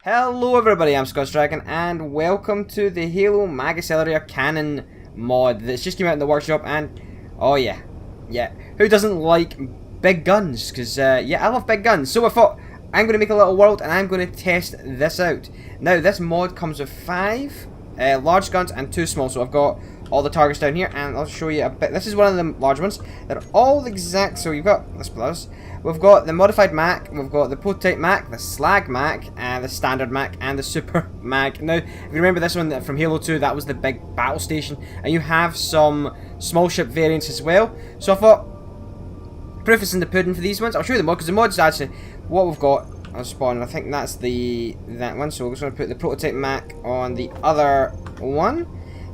Hello everybody, I'm Scott Dragon and welcome to the Halo Mag Accelerator Cannon mod that's just came out in the workshop. And oh yeah, who doesn't like big guns? Because yeah, I love big guns. So I thought I'm going to make a little world and I'm going to test this out. Now this mod comes with 5 large guns and 2 small, so I've got all the targets down here and I'll show you a bit. This is one of the large ones. They're all exact, so you've got, let's put this. We've got the modified Mac, we've got the prototype Mac, the slag Mac, and the standard Mac, and the super Mac. Now, if you remember this one from Halo 2, that was the big battle station, and you have some small ship variants as well. So I thought, proof is in the pudding for these ones. I'll show you the mod, because the mod's actually what we've got on spawn. I think that's that one, so we're just going to put the prototype Mac on the other one.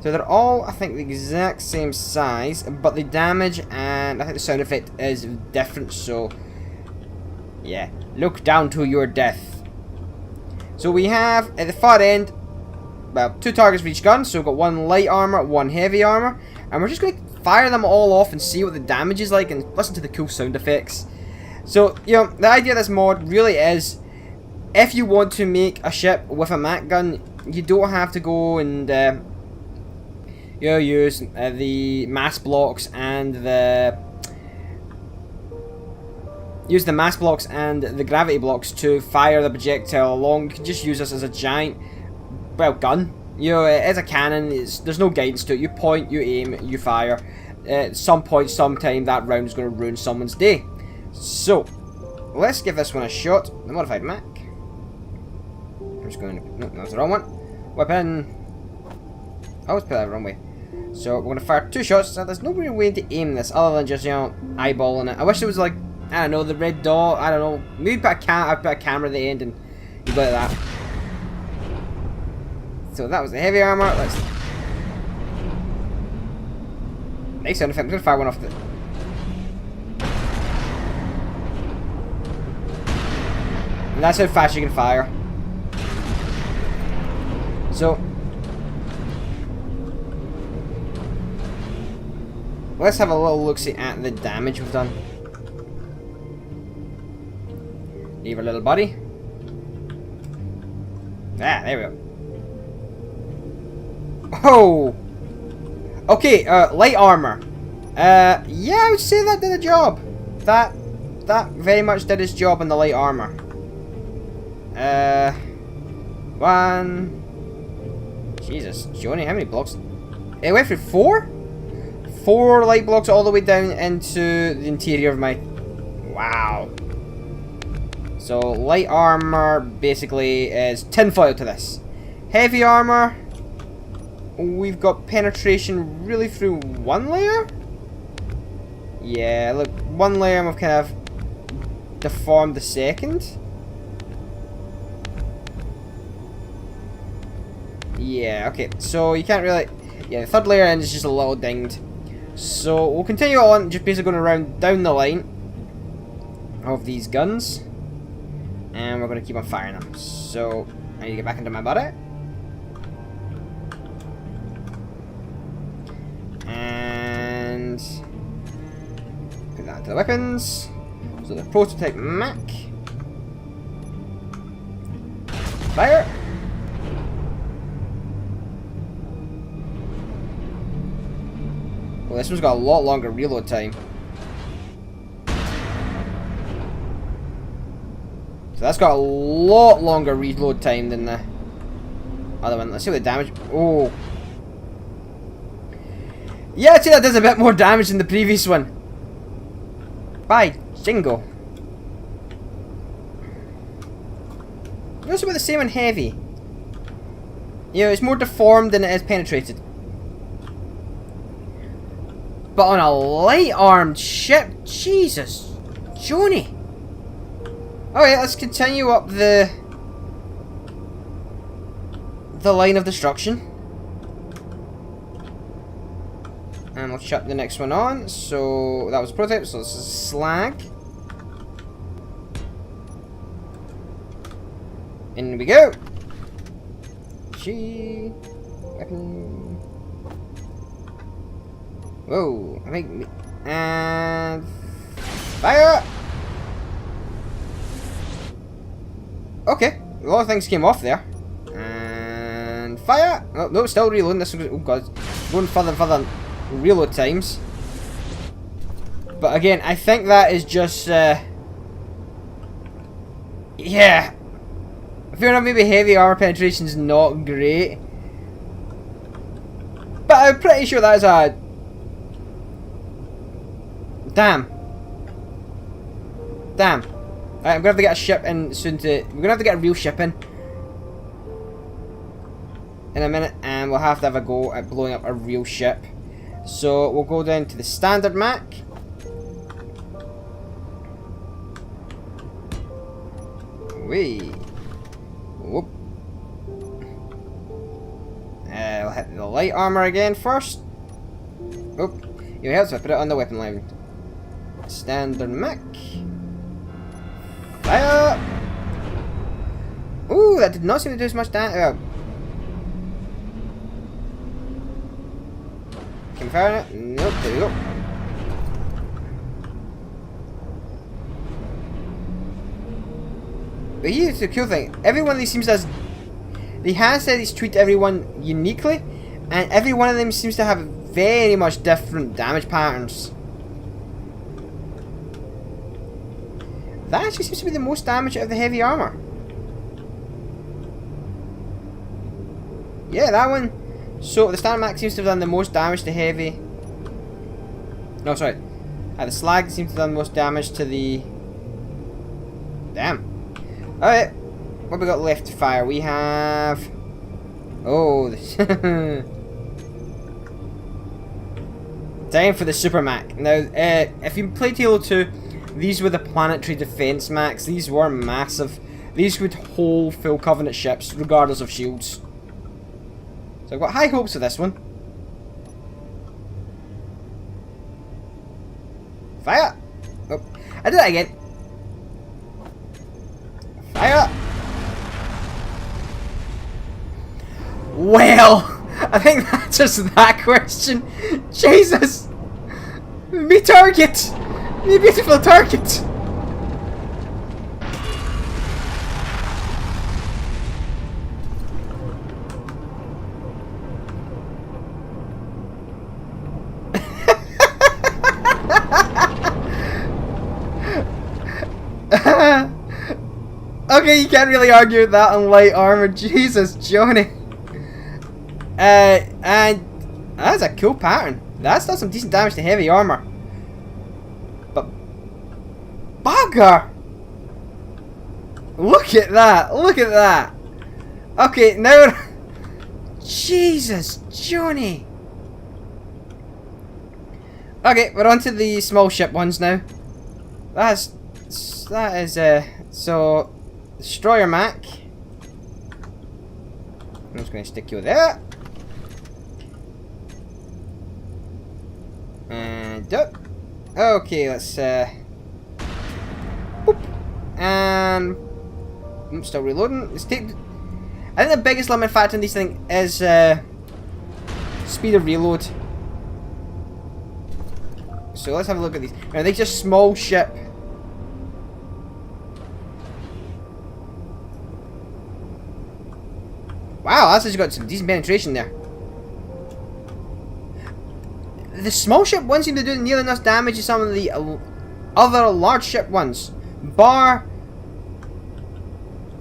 So they're all, I think, the exact same size, but the damage and I think the sound effect is different, so yeah, look down to your death. So we have, at the far end, well, 2 targets for each gun. So we've got 1 light armor, 1 heavy armor. And we're just going to fire them all off and see what the damage is like and listen to the cool sound effects. So, you know, the idea of this mod really is, if you want to make a ship with a Mac gun, you don't have to go and, you know, use the mass blocks and the gravity blocks to fire the projectile along. You can just use this as a giant, well, gun. You know, as a cannon, there's no guidance to it. You point, you aim, you fire. At some point, sometime, that round is going to ruin someone's day. So, let's give this one a shot. The modified Mac. I'm just going to, nope, that's the wrong one. Weapon. I always put that the wrong way. So, we're going to fire 2 shots. So there's no real way to aim this other than just, you know, eyeballing it. I wish it was like, I don't know, the red dot, I don't know. Maybe I put a camera at the end and you go like that. So that was the heavy armor. Let's... Nice sound effect. I'm going to fire one off the... And that's how fast you can fire. So... let's have a little look-see at the damage we've done. Leave a little buddy. Ah, there we go. Oh! Okay, light armor. Yeah, I would say that did a job. That very much did its job in the light armor. 1... Jesus, Johnny, how many blocks? It went through 4? 4 light blocks all the way down into the interior of my... Wow. So, light armor basically is tinfoil to this. Heavy armor, we've got penetration really through 1 layer? Yeah, look, 1 layer and we've kind of deformed the second. Yeah, okay, so you can't really... Yeah, the 3rd layer end is just a little dinged. So, we'll continue on, just basically going around down the line of these guns. And we're going to keep on firing them. So, I need to get back into my buddy. And... put that to the weapons. So, the prototype Mac. Fire! Well, this one's got a lot longer reload time. So that's got a lot longer reload time than the other one. Let's see what the damage... Oh. Yeah, I'd say that does a bit more damage than the previous one. By jingo. It's about the same on heavy. You know, it's more deformed than it is penetrated. But on a light-armed ship, Jesus, Johnny. Alright, let's continue up the line of destruction. And we'll chuck the next one on. So, that was a prototype, so this is slag. In we go. Weapon. Whoa, I think... And... fire! Okay, A lot of things came off there. And fire! Oh, no, still reloading. This one, oh god, going further and further reload times. But again, I think that is just, yeah. Fair enough, maybe heavy armor penetration's not great. But I'm pretty sure that is a... Damn. Damn. Alright, I'm gonna have to get a ship in soon to... We're gonna have to get a real ship in a minute, and we'll have to have a go at blowing up a real ship. So, we'll go down to the standard Mac. Whee. Whoop. We'll hit the light armor again first. Oop. You help, so I put it on the weapon line. Standard Mac. Fire! Ooh, that did not seem to do as much damage. Can we fire it? Nope, there we go. But here's the cool thing. Every one of these seems to have... He has said he's treated everyone uniquely, and every one of them seems to have very much different damage patterns. That actually seems to be the most damage out of the heavy armor. Yeah, that one. So the standard Mac seems to have done the most damage to heavy. No, sorry. The slag seems to have done the most damage to the... Damn. Alright. What have we got left to fire? We have... Oh, this... Time for the Super Mac. Now, if you played Halo 2, these were the planetary defense Macs. These were massive. These would hold full Covenant ships, regardless of shields. So I've got high hopes for this one. Fire! Oh, I did that again. Fire! Well, I think that's just that question. Jesus! Me target! Me beautiful target! Okay, you can't really argue with that on light armor. Jesus, Johnny. And that's a cool pattern. That's done some decent damage to heavy armor. But bugger! Look at that! Look at that! Okay, now... Jesus, Johnny! Okay, we're on to the small ship ones now. That is, so... Destroyer Mac. I'm just going to stick you there. And up. Okay, let's boop. And I'm still reloading. Let's take. I think the biggest limiting factor in these things is speed of reload. So let's have a look at these. Now, they're just small ship. Wow, that's just got some decent penetration there. The small ship ones seem to do nearly enough damage as some of the other large ship ones. Bar.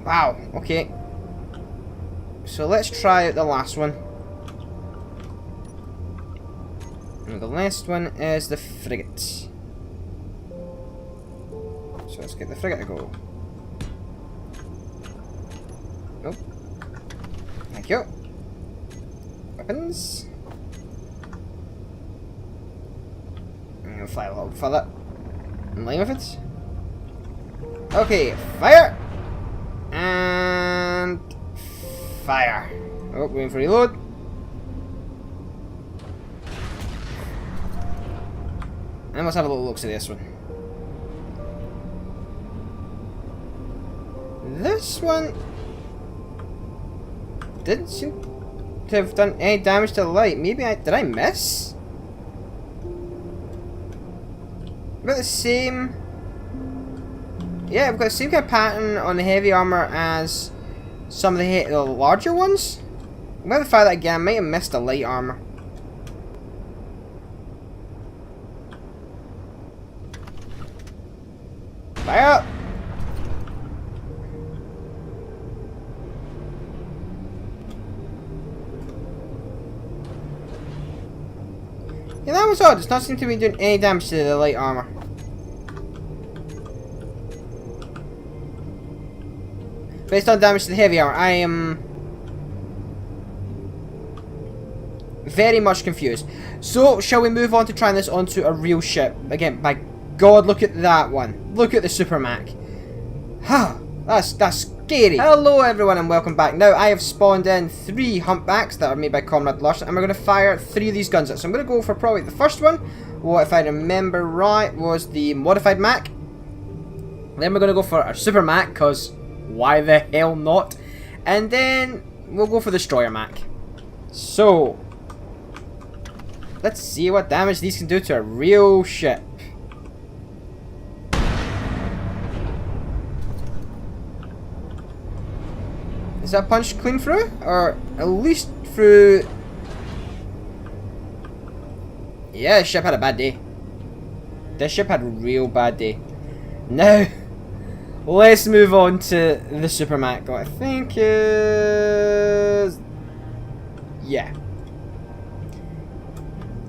Wow, okay. So let's try out the last one. And the last one is the frigate. So let's get the frigate to go. Nope. Thank you. Weapons. I'm gonna fly a little further in line with it. Okay, fire! And fire. Oh, waiting for reload. And let's have a little look at this one. This one didn't seem to have done any damage to the light. Maybe did I miss? About the same. Yeah, I've got the same kind of pattern on the heavy armor as some of the larger ones. I'm going to fire that again. I might have missed a light armor. Fire up! Yeah, that was odd. It's not seem to be doing any damage to the light armor. Based on damage to the heavy armor, I am very much confused. So, shall we move on to trying this onto a real ship? Again, by God, look at that one. Look at the Super Mac. That's scary. Hello everyone and welcome back. Now, I have spawned in 3 humpbacks that are made by Comrade Larson, and we're going to fire 3 of these guns at. So I'm going to go for probably the first one, what if I remember right, was the Modified Mac. Then we're going to go for a Super Mac, because why the hell not? And then we'll go for the Destroyer Mac. So, let's see what damage these can do to a real ship. Is that punch clean through? Or at least through... Yeah, this ship had a bad day. This ship had a real bad day. Now, let's move on to the Super Mac. What I think is... Yeah.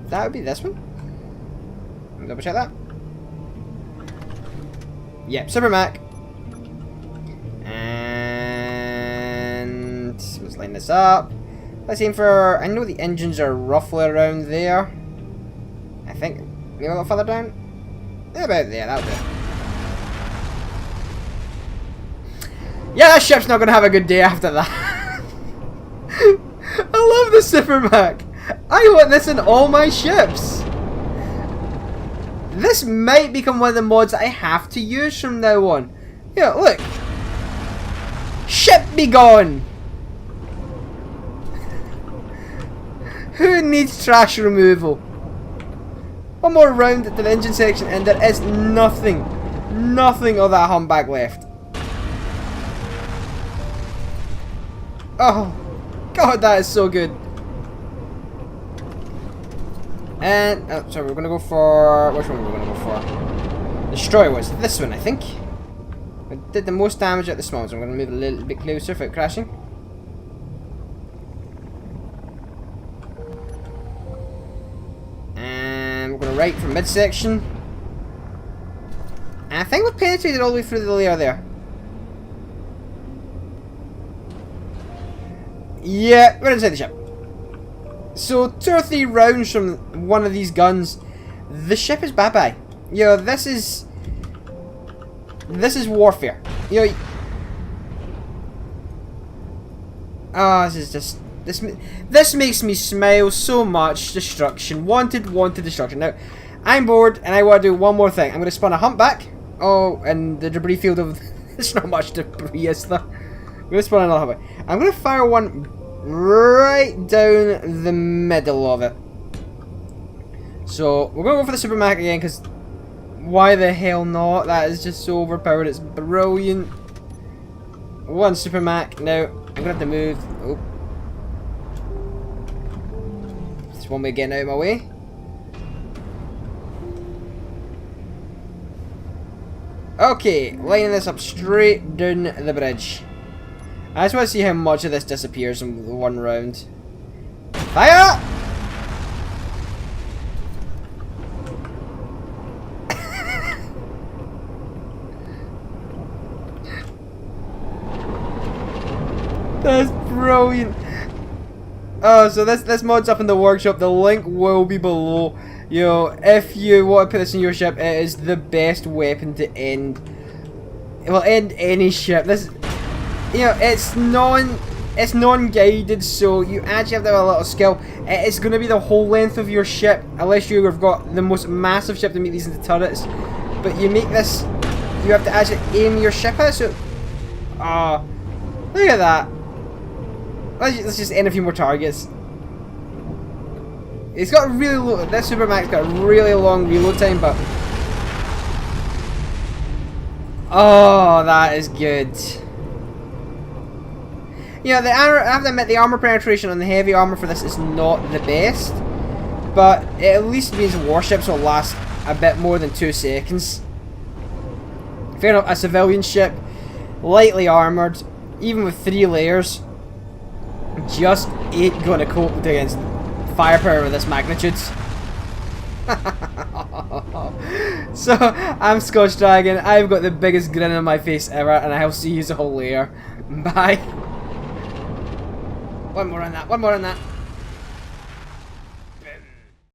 That would be this one. Double check that. Yep, Super Mac. And let's line this up. Let's aim for... I know the engines are roughly around there. I think maybe a little further down. About there, that'll do. Yeah, that ship's not gonna have a good day after that. I love the Super Mac. I want this in all my ships. This might become one of the mods that I have to use from now on. Yeah, look. Ship be gone. Who needs trash removal? One more round at the engine section and there is nothing of that humpback left. Oh, God, that is so good. And, oh, sorry, we're going to go for, which one were we going to go for? Destroyer was this one, I think. It did the most damage at the small, so I'm going to move a little bit closer without crashing. And we're going to right from midsection. And I think we've penetrated all the way through the layer there. Yeah, we're inside the ship. So, 2 or 3 rounds from one of these guns, the ship is bye-bye. You know, this is warfare. You know, oh, this is just, this makes me smile so much. Destruction. Wanted destruction. Now, I'm bored, and I want to do one more thing. I'm going to spawn a humpback. Oh, and the debris field of, there's not much debris, is there? I'm going to spawn another humpback. I'm going to fire one right down the middle of it. So, we're going to go for the Super Mac again, because why the hell not? That is just so overpowered, it's brilliant. One Super Mac. Now, I'm going to have to move. Oh. This one way getting out of my way. Okay, lining this up straight down the bridge. I just want to see how much of this disappears in one round. Fire! That's brilliant. Oh, so this mod's up in the workshop. The link will be below. You know, if you want to put this in your ship, it is the best weapon to end. It will end any ship. This, you know, it's non-guided, so you actually have to have a little skill. It's going to be the whole length of your ship, unless you have got the most massive ship to make these into turrets. But you make this, you have to actually aim your ship at it. So, oh, look at that. Let's just end a few more targets. It's got a really low, this Super Mac's got a really long reload time, but oh, that is good. You know, I have to admit, the armor penetration on the heavy armor for this is not the best, but it at least means warships will last a bit more than 2 seconds. Fair enough, a civilian ship, lightly armored, even with 3 layers, just ain't gonna cope against firepower of this magnitude. So, I'm Scotch Dragon, I've got the biggest grin on my face ever, and I'll see you all later. Bye. One more on that, one more on that.